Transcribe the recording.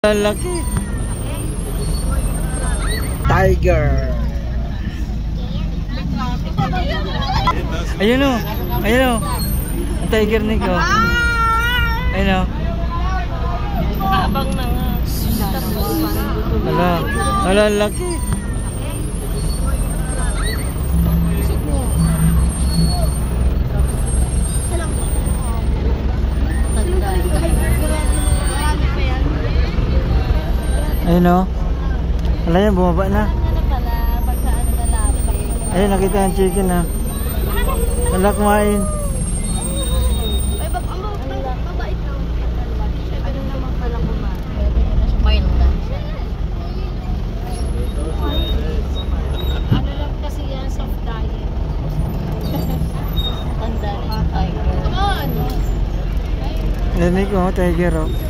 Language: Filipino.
Laki. Tiger. Ayun o. Ayun o. Ang tiger ni ko. Ayun o. Habang na nga. Hala. Hala, laki. Ayun o. Wala yan, bumaba na. Ayun, nakita ang chicken ha. Wala kumain. Ano lang kasi yan, soft diet. Tanda rin tayo. Come on! Ayun ko, tiger o.